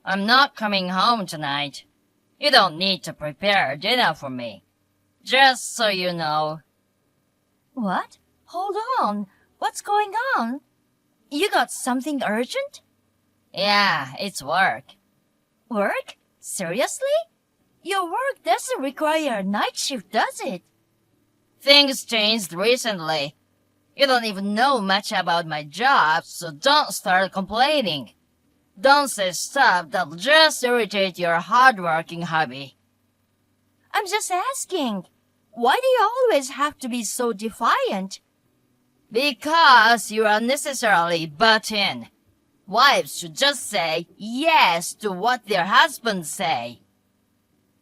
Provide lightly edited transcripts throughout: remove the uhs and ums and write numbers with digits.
I'm not coming home tonight. You don't need to prepare dinner for me. Just so you know. What? Hold on. What's going on? You got something urgent? Yeah, it's work. Work? Seriously? Your work doesn't require a night shift, does it? Things changed recently. You don't even know much about my job, so don't start complaining. Don't say stuff that'll just irritate your hardworking hubby. I'm just asking. Why do you always have to be so defiant? Because you unnecessarily butt in. Wives should just say yes to what their husbands say.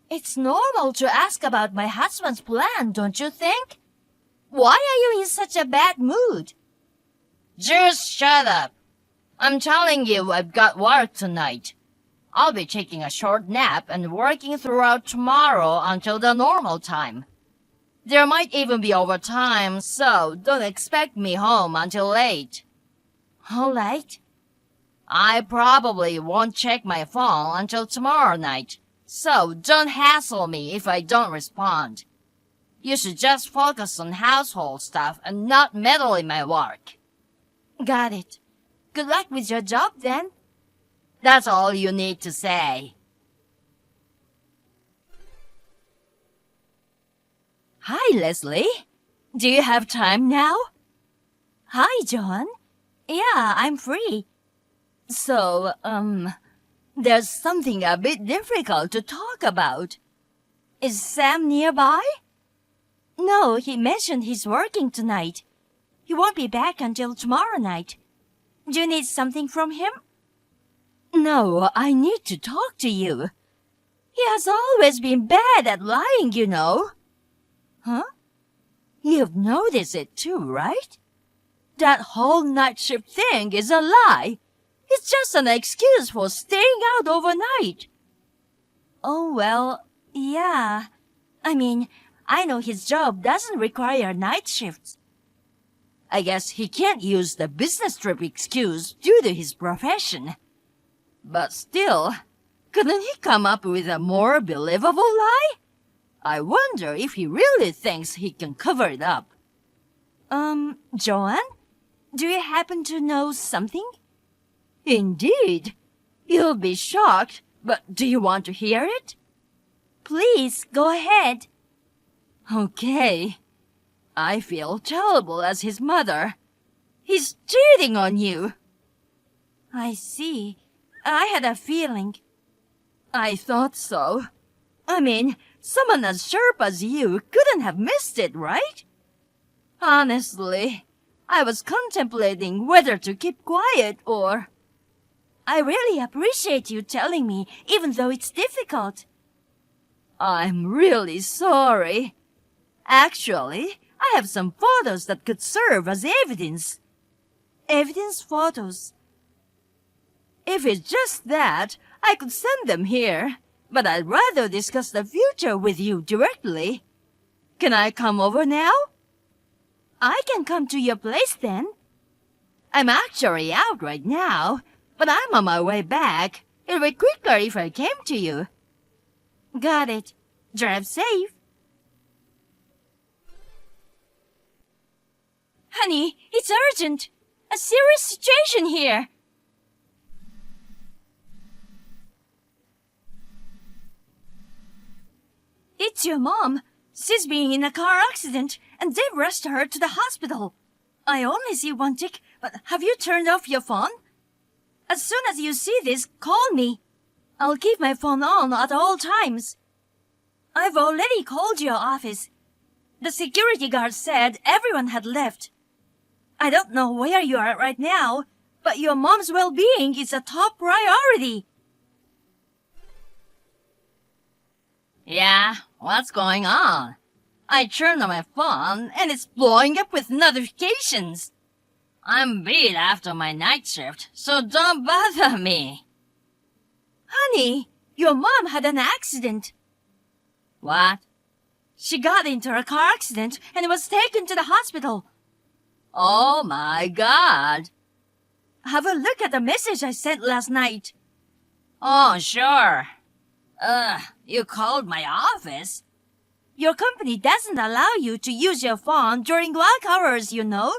It's normal to ask about my husband's plan, don't you think? Why are you in such a bad mood? Just shut up. I'm telling you I've got work tonight. I'll be taking a short nap and working throughout tomorrow until the normal time. There might even be overtime, so don't expect me home until late. How late? I probably won't check my phone until tomorrow night, so don't hassle me if I don't respond. You should just focus on household stuff and not meddle in my work. Got it. Good luck with your job then. That's all you need to say. Hi, Leslie. Do you have time now? Hi, John. Yeah, I'm free. So, there's something a bit difficult to talk about. Is Sam nearby? No, he mentioned he's working tonight. He won't be back until tomorrow night. Do you need something from him? No, I need to talk to you. He has always been bad at lying, you know. Huh? You've noticed it too, right? That whole night shift thing is a lie. It's just an excuse for staying out overnight. Oh, well, yeah. I mean, I know his job doesn't require night shifts. I guess he can't use the business trip excuse due to his profession. But still, couldn't he come up with a more believable lie? I wonder if he really thinks he can cover it up. Joanne? Do you happen to know something? Indeed. You'll be shocked, but do you want to hear it? Please, go ahead. Okay. I feel terrible as his mother. He's cheating on you. I see. I had a feeling. I thought so. I mean, someone as sharp as you couldn't have missed it, right? Honestly, I was contemplating whether to keep quiet or... I really appreciate you telling me, even though it's difficult. I'm really sorry. Actually, I have some photos that could serve as evidence. Evidence photos? If it's just that, I could send them here, but I'd rather discuss the future with you directly. Can I come over now? I can come to your place then. I'm actually out right now, but I'm on my way back. It'll be quicker if I came to you. Got it. Drive safe. Honey, it's urgent. A serious situation here. It's your mom. She's been in a car accident, and they've rushed her to the hospital. I only see one tick, but have you turned off your phone? As soon as you see this, call me. I'll keep my phone on at all times. I've already called your office. The security guard said everyone had left. I don't know where you are right now, but your mom's well-being is a top priority. Yeah, what's going on? I turned on my phone and it's blowing up with notifications. I'm beat after my night shift, so don't bother me. Honey, your mom had an accident. What? She got into a car accident and was taken to the hospital. Oh my God. Have a look at the message I sent last night. Oh, sure. You called my office? Your company doesn't allow you to use your phone during work hours, you know.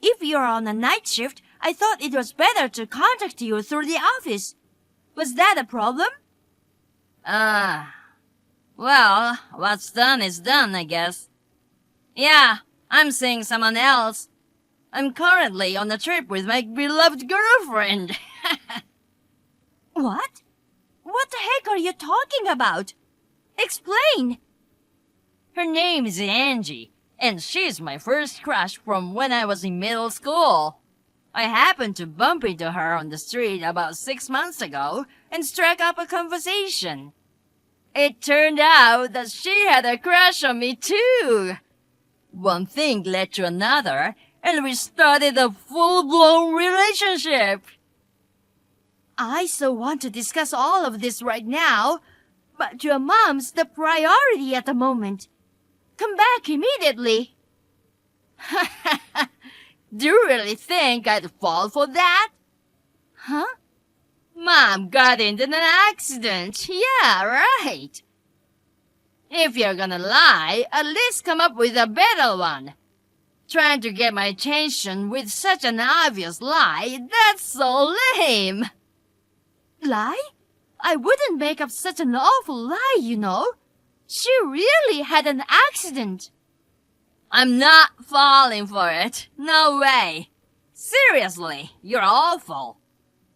If you're on a night shift, I thought it was better to contact you through the office. Was that a problem? Well, what's done is done, I guess. Yeah, I'm seeing someone else. I'm currently on a trip with my beloved girlfriend. What? What the heck are you talking about? Explain! Her name is Angie, and she's my first crush from when I was in middle school. I happened to bump into her on the street about 6 months ago and struck up a conversation. It turned out that she had a crush on me too. One thing led to another, and we started a full-blown relationship. I so want to discuss all of this right now, but your mom's the priority at the moment. Come back immediately. Do you really think I'd fall for that? Huh? Mom got into an accident. Yeah, right. If you're gonna lie, at least come up with a better one. Trying to get my attention with such an obvious lie, that's so lame. Lie? I wouldn't make up such an awful lie, you know. She really had an accident. I'm not falling for it. No way. Seriously, you're awful.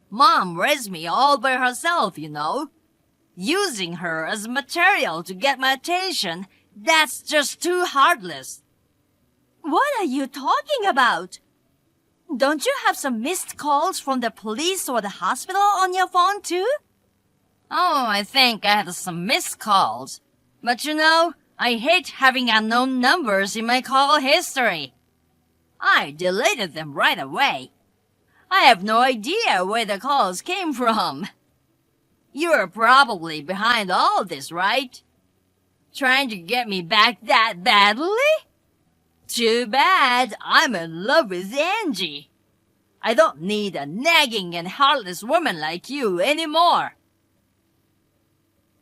Mom raised me all by herself, you know. Using her as material to get my attention, that's just too heartless. What are you talking about? Don't you have some missed calls from the police or the hospital on your phone too? Oh, I think I had some missed calls. But you know, I hate having unknown numbers in my call history. I deleted them right away. I have no idea where the calls came from. You're probably behind all this, right? Trying to get me back that badly? Too bad, I'm in love with Angie. I don't need a nagging and heartless woman like you anymore.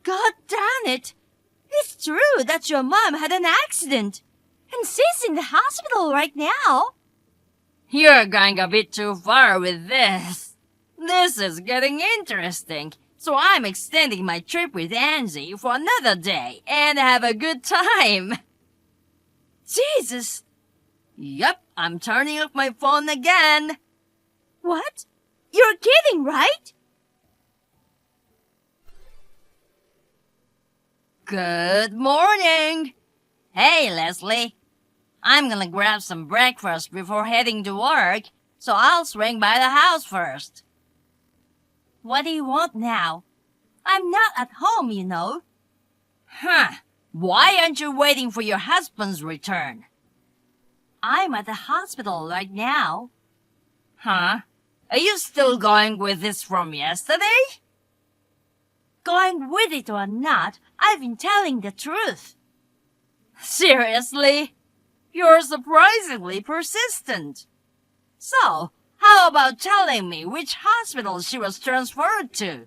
God damn it! It's true that your mom had an accident, and she's in the hospital right now. You're going a bit too far with this. This is getting interesting, so I'm extending my trip with Angie for another day and have a good time. Jesus! Yup, I'm turning off my phone again. What? You're kidding, right? Good morning. Hey, Leslie. I'm gonna grab some breakfast before heading to work, so I'll swing by the house first. What do you want now? I'm not at home, you know. Huh. Why aren't you waiting for your husband's return? I'm at the hospital right now. Huh? Are you still going with this from yesterday? Going with it or not, I've been telling the truth. Seriously? You're surprisingly persistent. So, how about telling me which hospital she was transferred to?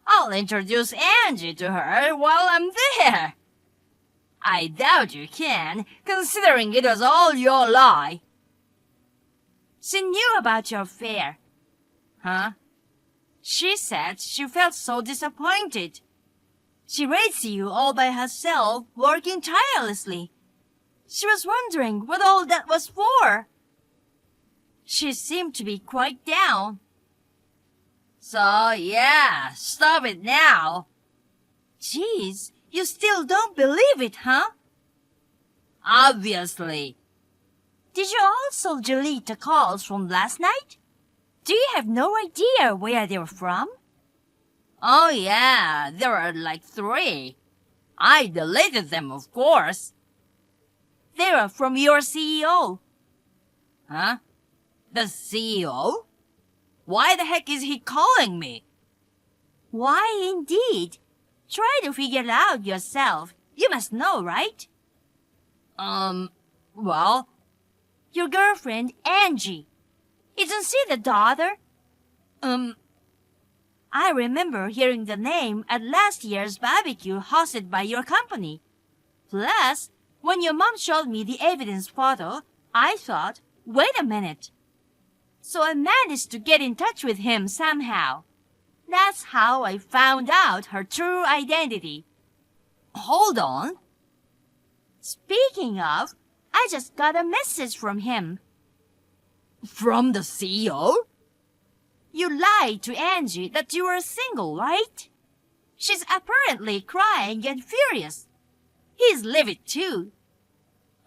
I'll introduce Angie to her while I'm there. I doubt you can, considering it was all your lie. She knew about your affair. Huh? She said she felt so disappointed. She raised you all by herself, working tirelessly. She was wondering what all that was for. She seemed to be quite down. So, yeah, stop it now. Jeez, you still don't believe it, huh? Obviously. Did you also delete the calls from last night? Do you have no idea where they were from? Oh yeah, there were like 3. I deleted them, of course. They were from your CEO. Huh? The CEO? Why the heck is he calling me? Why indeed? Try to figure it out yourself. You must know, right? Well... Your girlfriend, Angie. Isn't she the daughter? I remember hearing the name at last year's barbecue hosted by your company. Plus, when your mom showed me the evidence photo, I thought, wait a minute. So I managed to get in touch with him somehow. That's how I found out her true identity. Hold on. Speaking of, I just got a message from him. From the CEO? You lied to Angie that you were single, right? She's apparently crying and furious. He's livid too.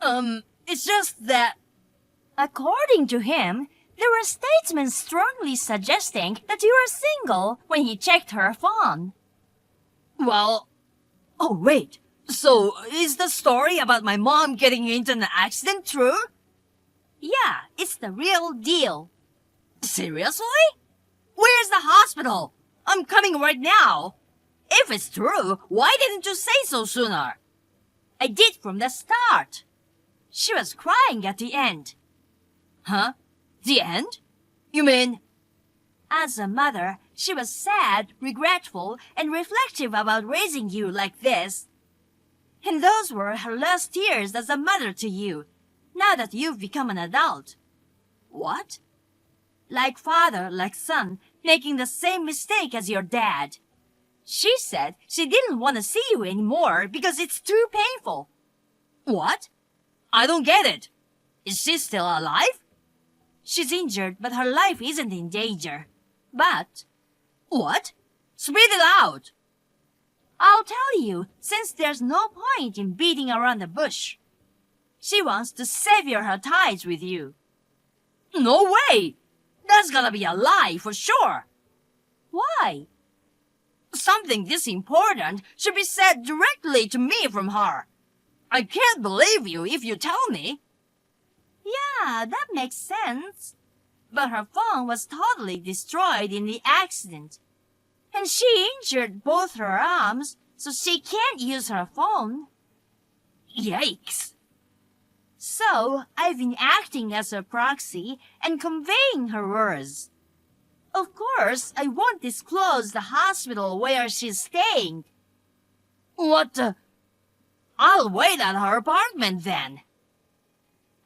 It's just that... According to him, there were statements strongly suggesting that you were single when he checked her phone. Well... Oh, wait. So, is the story about my mom getting into an accident true? Yeah, it's the real deal. Seriously? Where's the hospital? I'm coming right now. If it's true, why didn't you say so sooner? I did from the start. She was crying at the end. Huh? The end? You mean... As a mother, she was sad, regretful, and reflective about raising you like this. And those were her last tears as a mother to you, now that you've become an adult. What? Like father, like son, making the same mistake as your dad. She said she didn't want to see you anymore because it's too painful. What? I don't get it. Is she still alive? She's injured, but her life isn't in danger. But... What? Spit it out! I'll tell you, since there's no point in beating around the bush. She wants to sever her ties with you. No way! That's gonna be a lie for sure. Why? Something this important should be said directly to me from her. I can't believe you if you tell me. Yeah, that makes sense. But her phone was totally destroyed in the accident. And she injured both her arms, so she can't use her phone. Yikes. So, I've been acting as her proxy and conveying her words. Of course, I won't disclose the hospital where she's staying. What the... I'll wait at her apartment then.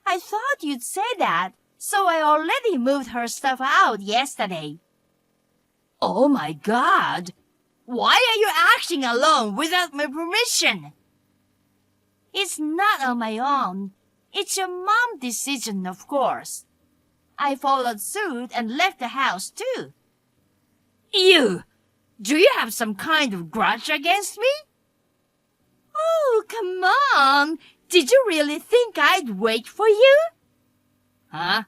I thought you'd say that, so I already moved her stuff out yesterday. Oh my God! Why are you acting alone without my permission? It's not on my own. It's your mom's decision, of course. I followed suit and left the house too. You! Do you have some kind of grudge against me? Oh, come on! Did you really think I'd wait for you? Huh?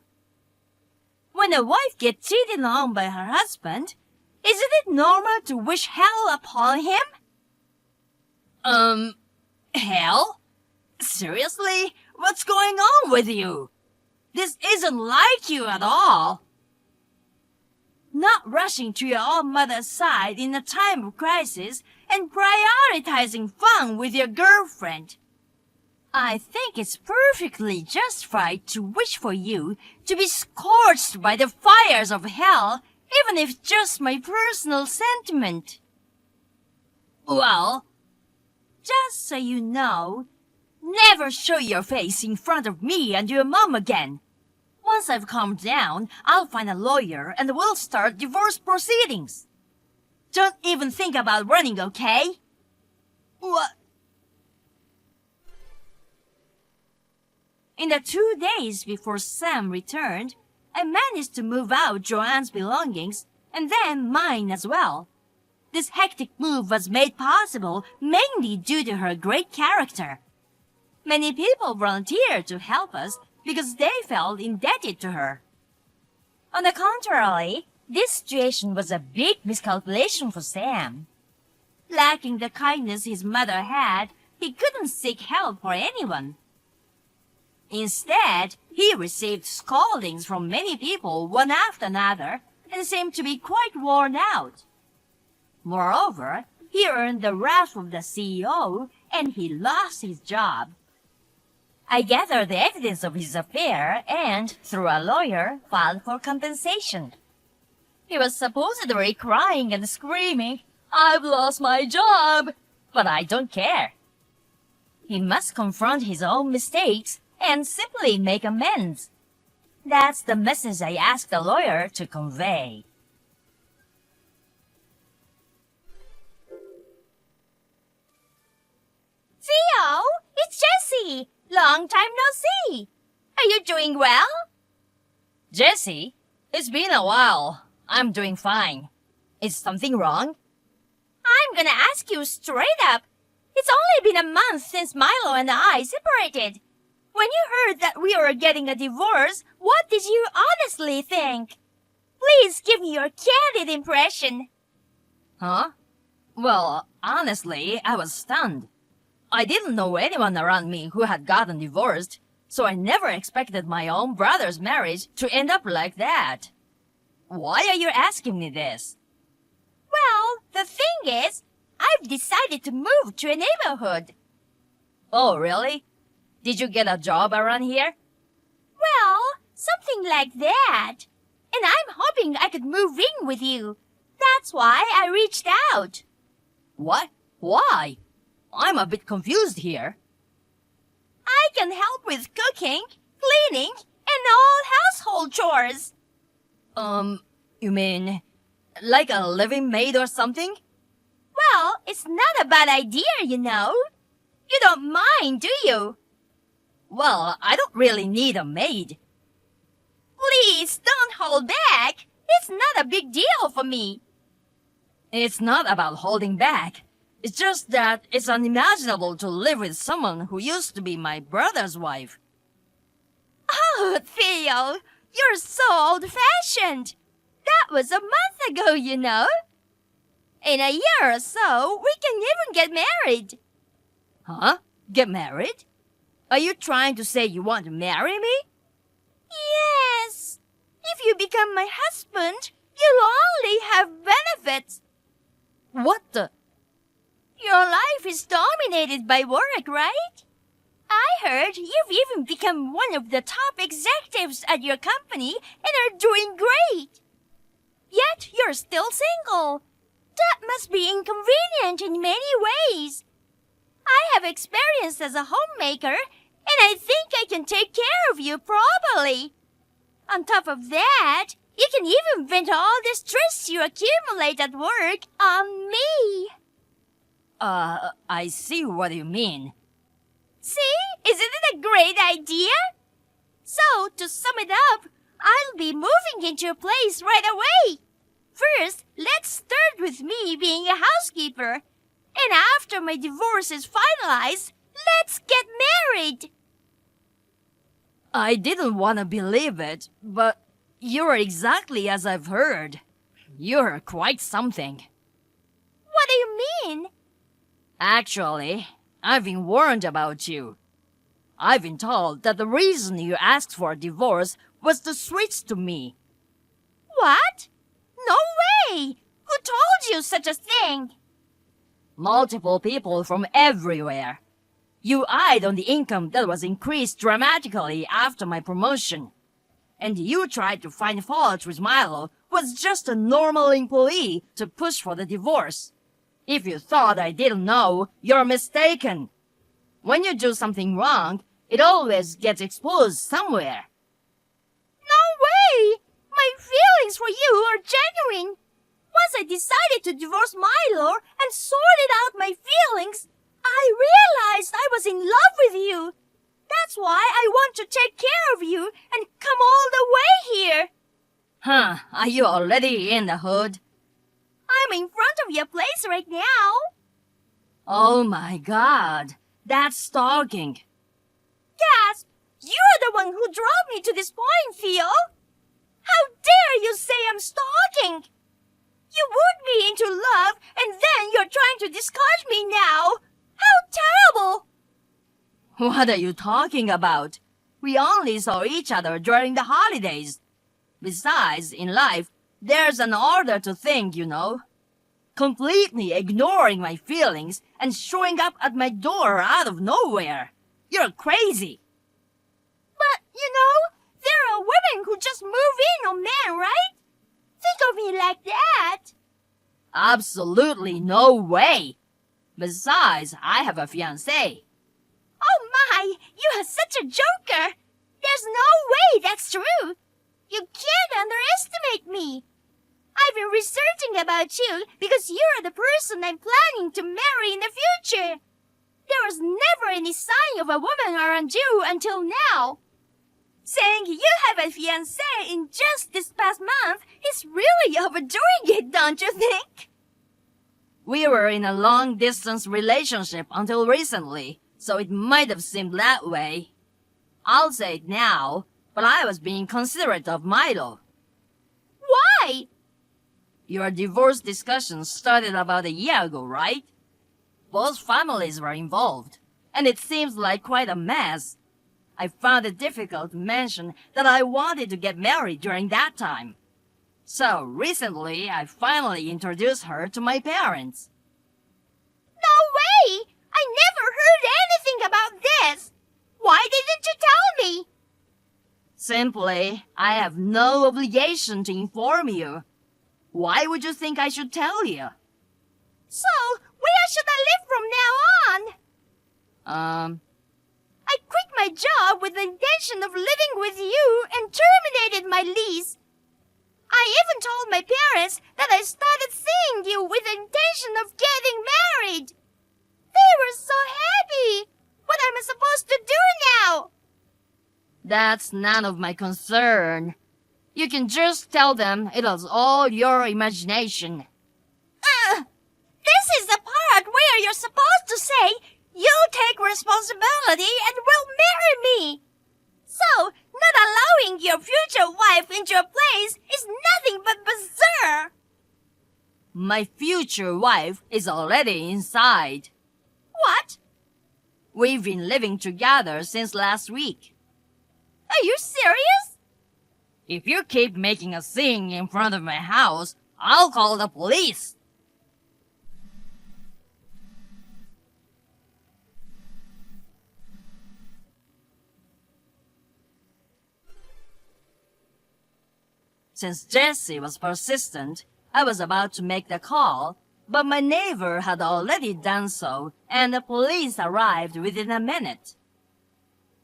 When a wife gets cheated on by her husband, isn't it normal to wish hell upon him? Hell? Seriously? What's going on with you? This isn't like you at all. Not rushing to your own mother's side in a time of crisis and prioritizing fun with your girlfriend. I think it's perfectly justified to wish for you to be scorched by the fires of hell, even if it's just my personal sentiment. Well, just so you know, never show your face in front of me and your mom again. Once I've calmed down, I'll find a lawyer and we'll start divorce proceedings. Don't even think about running, okay? what? In the 2 days before Sam returned, I managed to move out Joanne's belongings and then mine as well. This hectic move was made possible mainly due to her great character. Many people volunteered to help us because they felt indebted to her. On the contrary, this situation was a big miscalculation for Sam. Lacking the kindness his mother had, he couldn't seek help for anyone. Instead, he received scoldings from many people one after another and seemed to be quite worn out. Moreover, he earned the wrath of the CEO and he lost his job. I gathered the evidence of his affair and, through a lawyer, filed for compensation. He was supposedly crying and screaming, "I've lost my job!" But I don't care. He must confront his own mistakes and simply make amends. That's the message I asked the lawyer to convey. Theo, it's Jessie. Long time no see. Are you doing well? Jessie, it's been a while. I'm doing fine. Is something wrong? I'm gonna ask you straight up. It's only been a month since Milo and I separated. When you heard that we were getting a divorce, what did you honestly think? Please give me your candid impression. Huh? Well, honestly, I was stunned. I didn't know anyone around me who had gotten divorced, so I never expected my own brother's marriage to end up like that. Why are you asking me this? Well, the thing is, I've decided to move to a neighborhood. Oh, really? Did you get a job around here? Well, something like that. And I'm hoping I could move in with you. That's why I reached out. What? Why? I'm a bit confused here. I can help with cooking, cleaning, and all household chores. You mean like a living maid or something? Well, it's not a bad idea, you know. You don't mind, do you? Well, I don't really need a maid. Please, don't hold back. It's not a big deal for me. It's not about holding back. It's just that it's unimaginable to live with someone who used to be my brother's wife. Oh, Theo, you're so old-fashioned. That was a month ago, you know. In a year or so, we can even get married. Huh? Get married? Are you trying to say you want to marry me? Yes. If you become my husband, you'll only have benefits. What the? Your life is dominated by work, right? I heard you've even become one of the top executives at your company and are doing great. Yet you're still single. That must be inconvenient in many ways. I have experience as a homemaker, and I think I can take care of you properly. On top of that, you can even vent all the stress you accumulate at work on me. I see what you mean. See? Isn't it a great idea? So, to sum it up, I'll be moving into a place right away. First, let's start with me being a housekeeper. And after my divorce is finalized, let's get married. I didn't want to believe it, but you're exactly as I've heard. You're quite something. What do you mean? Actually, I've been warned about you. I've been told that the reason you asked for a divorce was to switch to me. What? No way! Who told you such a thing? Multiple people from everywhere. You eyed on the income that was increased dramatically after my promotion. And you tried to find fault with Milo, who was just a normal employee, to push for the divorce. If you thought I didn't know, you're mistaken. When you do something wrong, it always gets exposed somewhere. No way! My feelings for you are genuine. Once I decided to divorce Milo and sorted out my feelings, I realized I was in love with you. That's why I want to take care of you and come all the way here. Huh, are you already in the hood? I'm in front of your place right now. Oh my God, that's stalking. Gasp! You're the one who drove me to this point, Theo. How dare you say I'm stalking? You wooed me into love and then you're trying to discard me now. How terrible! What are you talking about? We only saw each other during the holidays. Besides, in life, there's an order to think, you know. Completely ignoring my feelings and showing up at my door out of nowhere. You're crazy. But, you know, there are women who just move in on men, right? think of me like that. Absolutely no way. Besides, I have a fiancé. Oh my, you are such a joker. There's no way that's true. You can't underestimate me. I've been researching about you because you're the person I'm planning to marry in the future. There was never any sign of a woman around you until now. Saying you have a fiancé in just this past month is really overdoing it, don't you think? We were in a long-distance relationship until recently, so it might have seemed that way. I'll say it now, but I was being considerate of Milo. Why? Your divorce discussions started about a year ago, right? Both families were involved, and it seems like quite a mess. I found it difficult to mention that I wanted to get married during that time. So recently, I finally introduced her to my parents. No way! I never heard anything about this. Why didn't you tell me? Simply, I have no obligation to inform you. Why would you think I should tell you? So, where should I live from now on? I quit my job with the intention of living with you and terminated my lease. I even told my parents that I started seeing you with the intention of getting married. They were so happy. What am I supposed to do now? That's none of my concern. You can just tell them it was all your imagination. This is the part where you're supposed to say, you take responsibility and will marry me. So, not allowing your future wife into your place is nothing but bizarre. My future wife is already inside. What? We've been living together since last week. Are you serious? If you keep making a scene in front of my house, I'll call the police. Since Jessie was persistent, I was about to make the call, but my neighbor had already done so, and the police arrived within a minute.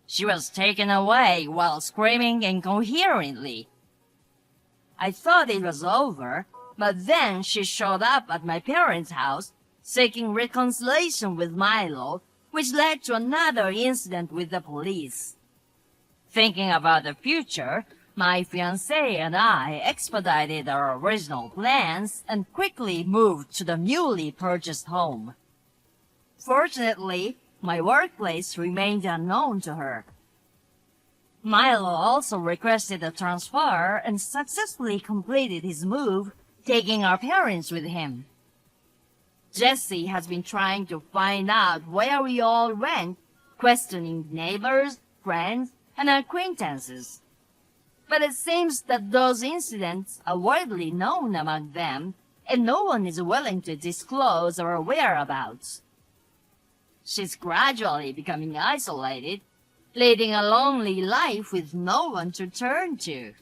She was taken away while screaming incoherently. I thought it was over, but then she showed up at my parents' house, seeking reconciliation with Milo, which led to another incident with the police. Thinking about the future, my fiancé and I expedited our original plans and quickly moved to the newly purchased home. Fortunately, my workplace remained unknown to her. Milo also requested a transfer and successfully completed his move, taking our parents with him. Jessie has been trying to find out where we all went, questioning neighbors, friends, and acquaintances. But it seems that those incidents are widely known among them, and no one is willing to disclose our whereabouts. She's gradually becoming isolated, leading a lonely life with no one to turn to.